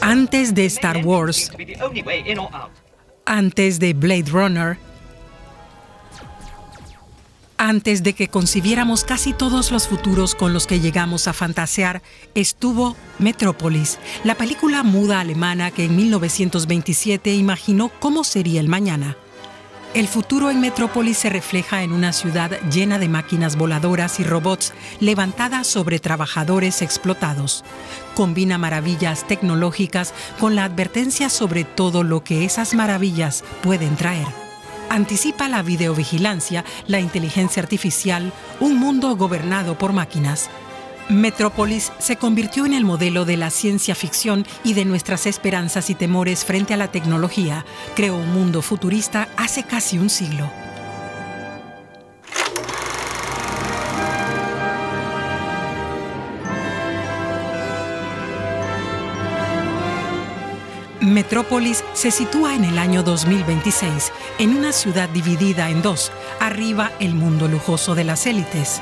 Antes de Star Wars, antes de Blade Runner, antes de que concibiéramos casi todos los futuros con los que llegamos a fantasear, estuvo Metrópolis, la película muda alemana que en 1927 imaginó cómo sería el mañana. El futuro en Metrópolis se refleja en una ciudad llena de máquinas voladoras y robots levantadas sobre trabajadores explotados. Combina maravillas tecnológicas con la advertencia sobre todo lo que esas maravillas pueden traer. Anticipa la videovigilancia, la inteligencia artificial, un mundo gobernado por máquinas. Metrópolis se convirtió en el modelo de la ciencia ficción y de nuestras esperanzas y temores frente a la tecnología. Creó un mundo futurista hace casi un siglo. Metrópolis se sitúa en el año 2026, en una ciudad dividida en dos. Arriba, el mundo lujoso de las élites.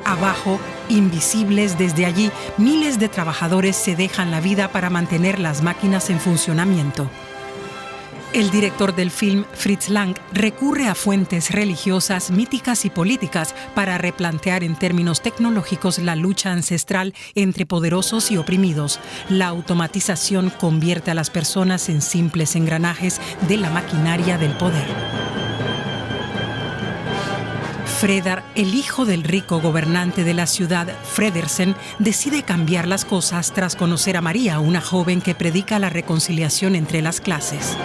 Abajo, invisibles desde allí, miles de trabajadores se dejan la vida para mantener las máquinas en funcionamiento. El director del film, Fritz Lang, recurre a fuentes religiosas, míticas y políticas para replantear en términos tecnológicos la lucha ancestral entre poderosos y oprimidos. La automatización convierte a las personas en simples engranajes de la maquinaria del poder. Fredar, el hijo del rico gobernante de la ciudad, Fredersen, decide cambiar las cosas tras conocer a María, una joven que predica la reconciliación entre las clases.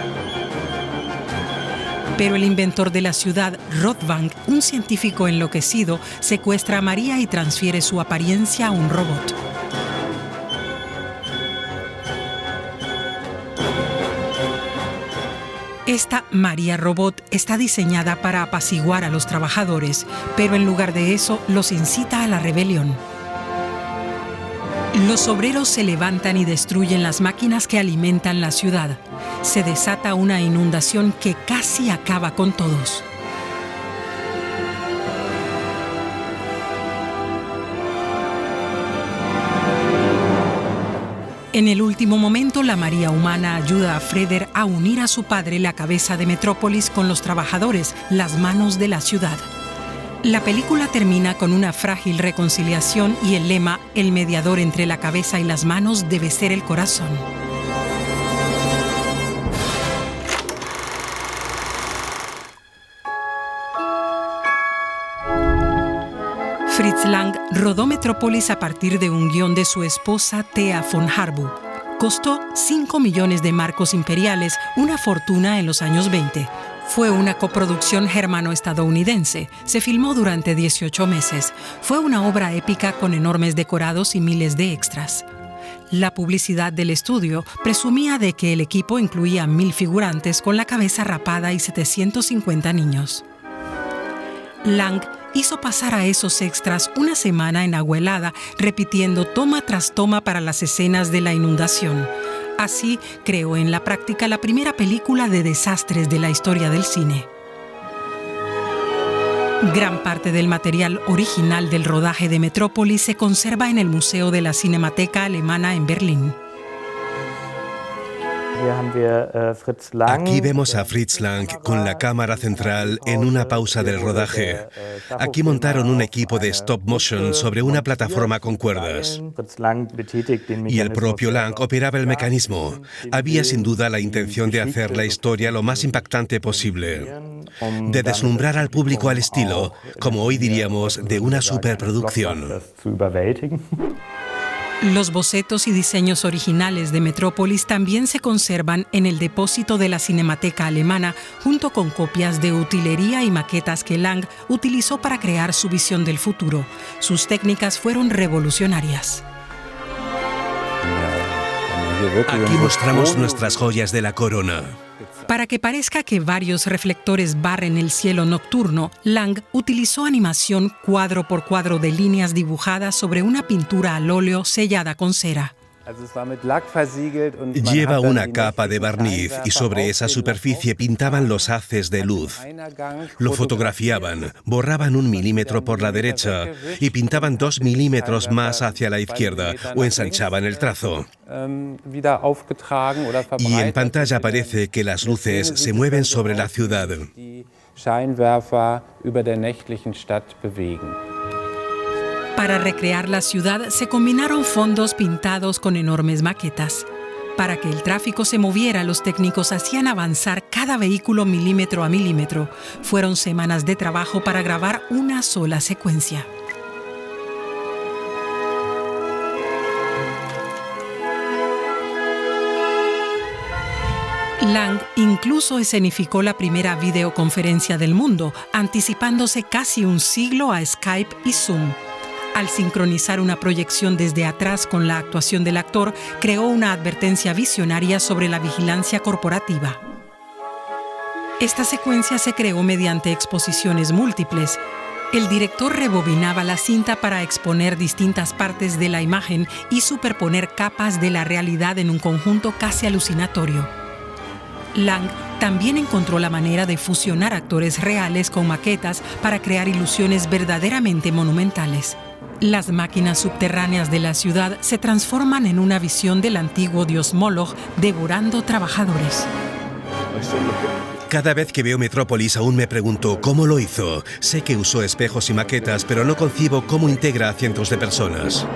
Pero el inventor de la ciudad, Rothwang, un científico enloquecido, secuestra a María y transfiere su apariencia a un robot. Esta María Robot está diseñada para apaciguar a los trabajadores, pero en lugar de eso los incita a la rebelión. Los obreros se levantan y destruyen las máquinas que alimentan la ciudad. Se desata una inundación que casi acaba con todos. En el último momento, la María humana ayuda a Freder a unir a su padre, la cabeza de Metrópolis, con los trabajadores, las manos de la ciudad. La película termina con una frágil reconciliación y el lema, el mediador entre la cabeza y las manos debe ser el corazón. Fritz Lang rodó Metrópolis a partir de un guión de su esposa Thea von Harbu. Costó 5 millones de marcos imperiales, una fortuna en los años 20. Fue una coproducción germano-estadounidense. Se filmó durante 18 meses. Fue una obra épica con enormes decorados y miles de extras. La publicidad del estudio presumía de que el equipo incluía 1.000 figurantes con la cabeza rapada y 750 niños. Lang hizo pasar a esos extras una semana en agua helada, repitiendo toma tras toma para las escenas de la inundación. Así creó en la práctica la primera película de desastres de la historia del cine. Gran parte del material original del rodaje de Metrópolis se conserva en el Museo de la Cinemateca Alemana en Berlín. Aquí vemos a Fritz Lang con la cámara central en una pausa del rodaje. Aquí montaron un equipo de stop motion sobre una plataforma con cuerdas. Y el propio Lang operaba el mecanismo. Había sin duda la intención de hacer la historia lo más impactante posible, de deslumbrar al público al estilo, como hoy diríamos, de una superproducción. Los bocetos y diseños originales de Metrópolis también se conservan en el depósito de la Cinemateca Alemana, junto con copias de utilería y maquetas que Lang utilizó para crear su visión del futuro. Sus técnicas fueron revolucionarias. Aquí mostramos nuestras joyas de la corona. Para que parezca que varios reflectores barren el cielo nocturno, Lang utilizó animación cuadro por cuadro de líneas dibujadas sobre una pintura al óleo sellada con cera. Lleva una capa de barniz y sobre esa superficie pintaban los haces de luz. Lo fotografiaban, borraban 1 milímetro por la derecha y pintaban 2 milímetros más hacia la izquierda o ensanchaban el trazo. Y en pantalla aparece que las luces se mueven sobre la ciudad. Para recrear la ciudad se combinaron fondos pintados con enormes maquetas. Para que el tráfico se moviera, los técnicos hacían avanzar cada vehículo milímetro a milímetro. Fueron semanas de trabajo para grabar una sola secuencia. Lang incluso escenificó la primera videoconferencia del mundo, anticipándose casi un siglo a Skype y Zoom. Al sincronizar una proyección desde atrás con la actuación del actor, creó una advertencia visionaria sobre la vigilancia corporativa. Esta secuencia se creó mediante exposiciones múltiples. El director rebobinaba la cinta para exponer distintas partes de la imagen y superponer capas de la realidad en un conjunto casi alucinatorio. Lang también encontró la manera de fusionar actores reales con maquetas para crear ilusiones verdaderamente monumentales. Las máquinas subterráneas de la ciudad se transforman en una visión del antiguo dios Moloch devorando trabajadores. Cada vez que veo Metrópolis aún me pregunto cómo lo hizo. Sé que usó espejos y maquetas, pero no concibo cómo integra a cientos de personas.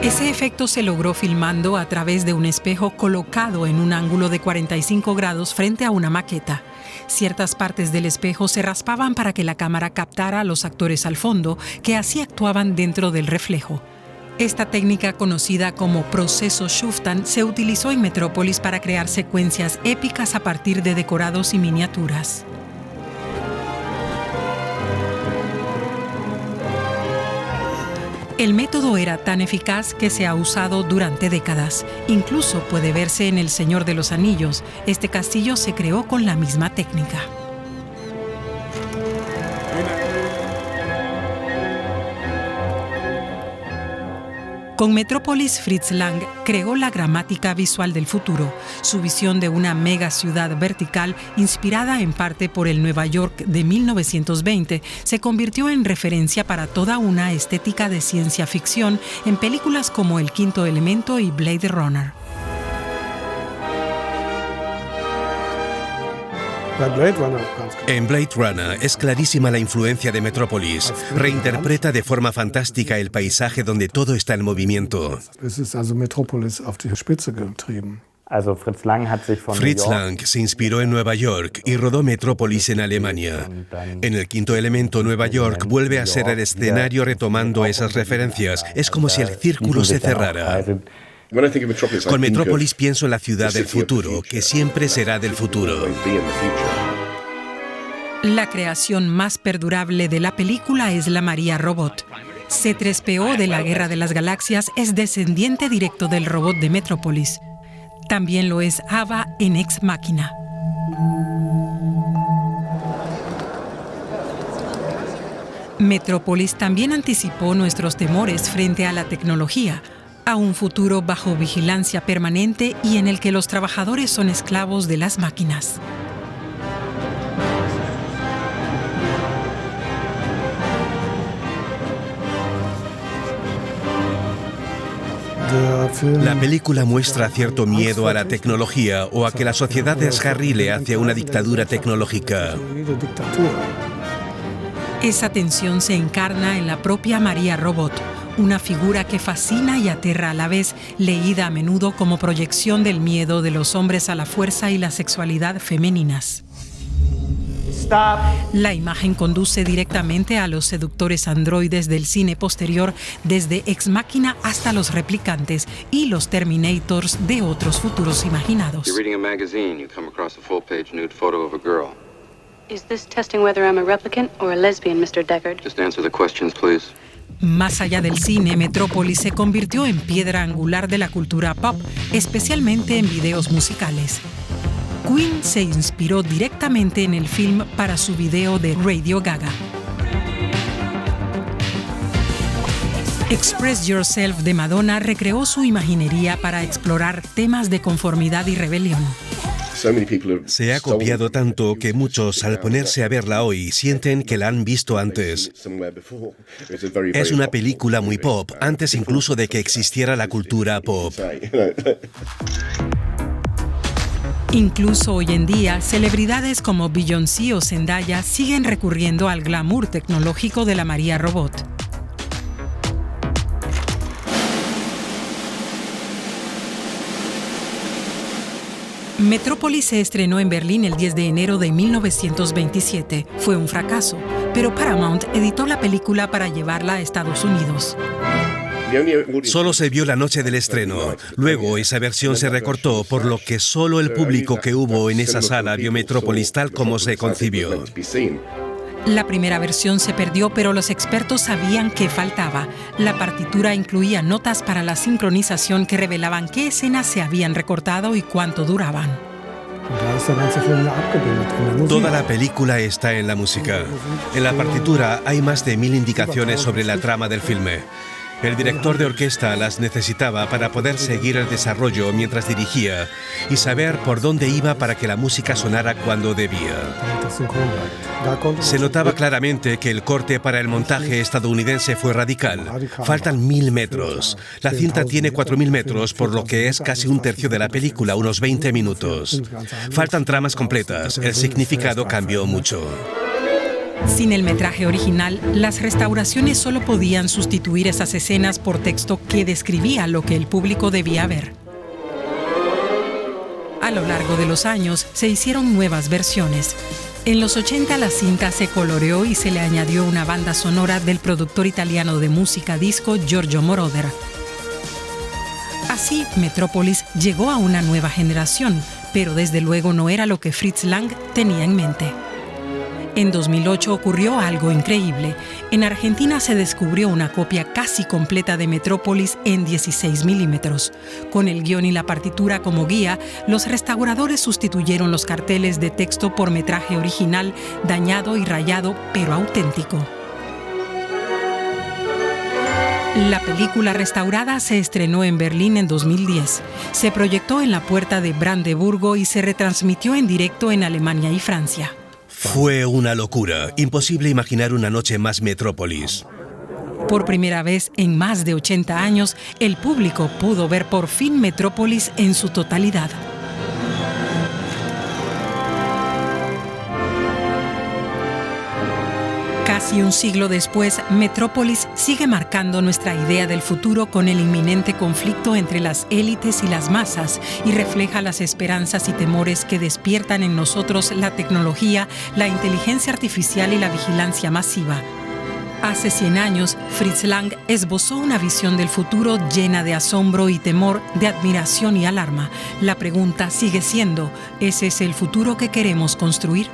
Ese efecto se logró filmando a través de un espejo colocado en un ángulo de 45 grados frente a una maqueta. Ciertas partes del espejo se raspaban para que la cámara captara a los actores al fondo, que así actuaban dentro del reflejo. Esta técnica, conocida como proceso Schuftan, se utilizó en Metrópolis para crear secuencias épicas a partir de decorados y miniaturas. El método era tan eficaz que se ha usado durante décadas. Incluso puede verse en El Señor de los Anillos. Este castillo se creó con la misma técnica. Con Metrópolis, Fritz Lang creó la gramática visual del futuro, su visión de una mega ciudad vertical inspirada en parte por el Nueva York de 1920, se convirtió en referencia para toda una estética de ciencia ficción en películas como El Quinto Elemento y Blade Runner. En Blade Runner es clarísima la influencia de Metrópolis. Reinterpreta de forma fantástica el paisaje donde todo está en movimiento. Fritz Lang se inspiró en Nueva York y rodó Metrópolis en Alemania. En El Quinto Elemento, Nueva York vuelve a ser el escenario retomando esas referencias. Es como si el círculo se cerrara. Con Metrópolis pienso en la ciudad del futuro, que siempre será del futuro. La creación más perdurable de la película es la María Robot. C-3PO de la Guerra de las Galaxias es descendiente directo del robot de Metrópolis. También lo es Ava en Ex Machina. Metrópolis también anticipó nuestros temores frente a la tecnología, a un futuro bajo vigilancia permanente y en el que los trabajadores son esclavos de las máquinas. La película muestra cierto miedo a la tecnología o a que la sociedad descarrile hacia una dictadura tecnológica. Esa tensión se encarna en la propia María Robot, una figura que fascina y aterra a la vez, leída a menudo como proyección del miedo de los hombres a la fuerza y la sexualidad femeninas. La imagen conduce directamente a los seductores androides del cine posterior, desde Ex Machina hasta los replicantes y los Terminators de otros futuros imaginados. Is this testing whether I'm a replicant or a lesbian, Mr. Deckard? Just answer the questions, please. Más allá del cine, Metrópolis se convirtió en piedra angular de la cultura pop, especialmente en videos musicales. Queen se inspiró directamente en el film para su video de Radio Gaga. Express Yourself de Madonna recreó su imaginería para explorar temas de conformidad y rebelión. Se ha copiado tanto que muchos, al ponerse a verla hoy, sienten que la han visto antes. Es una película muy pop, antes incluso de que existiera la cultura pop. Incluso hoy en día, celebridades como Beyoncé o Zendaya siguen recurriendo al glamour tecnológico de la María Robot. Metrópolis se estrenó en Berlín el 10 de enero de 1927. Fue un fracaso, pero Paramount editó la película para llevarla a Estados Unidos. Solo se vio la noche del estreno. Luego esa versión se recortó, por lo que solo el público que hubo en esa sala vio Metrópolis tal como se concibió. La primera versión se perdió, pero los expertos sabían que faltaba. La partitura incluía notas para la sincronización que revelaban qué escenas se habían recortado y cuánto duraban. Toda la película está en la música. En la partitura hay más de 1000 indicaciones sobre la trama del filme. El director de orquesta las necesitaba para poder seguir el desarrollo mientras dirigía y saber por dónde iba para que la música sonara cuando debía. Se notaba claramente que el corte para el montaje estadounidense fue radical. Faltan 1000 metros. La cinta tiene 4000 metros, por lo que es casi un tercio de la película, unos 20 minutos. Faltan tramas completas. El significado cambió mucho. Sin el metraje original, las restauraciones solo podían sustituir esas escenas por texto que describía lo que el público debía ver. A lo largo de los años, se hicieron nuevas versiones. En los 80 la cinta se coloreó y se le añadió una banda sonora del productor italiano de música disco Giorgio Moroder. Así, Metrópolis llegó a una nueva generación, pero desde luego no era lo que Fritz Lang tenía en mente. En 2008 ocurrió algo increíble. En Argentina se descubrió una copia casi completa de Metrópolis en 16 milímetros. Con el guión y la partitura como guía, los restauradores sustituyeron los carteles de texto por metraje original, dañado y rayado, pero auténtico. La película restaurada se estrenó en Berlín en 2010. Se proyectó en la Puerta de Brandeburgo y se retransmitió en directo en Alemania y Francia. Fue una locura. Imposible imaginar una noche más Metrópolis. Por primera vez en más de 80 años, el público pudo ver por fin Metrópolis en su totalidad. Casi un siglo después, Metrópolis sigue marcando nuestra idea del futuro con el inminente conflicto entre las élites y las masas y refleja las esperanzas y temores que despiertan en nosotros la tecnología, la inteligencia artificial y la vigilancia masiva. Hace 100 años, Fritz Lang esbozó una visión del futuro llena de asombro y temor, de admiración y alarma. La pregunta sigue siendo, ¿ese es el futuro que queremos construir?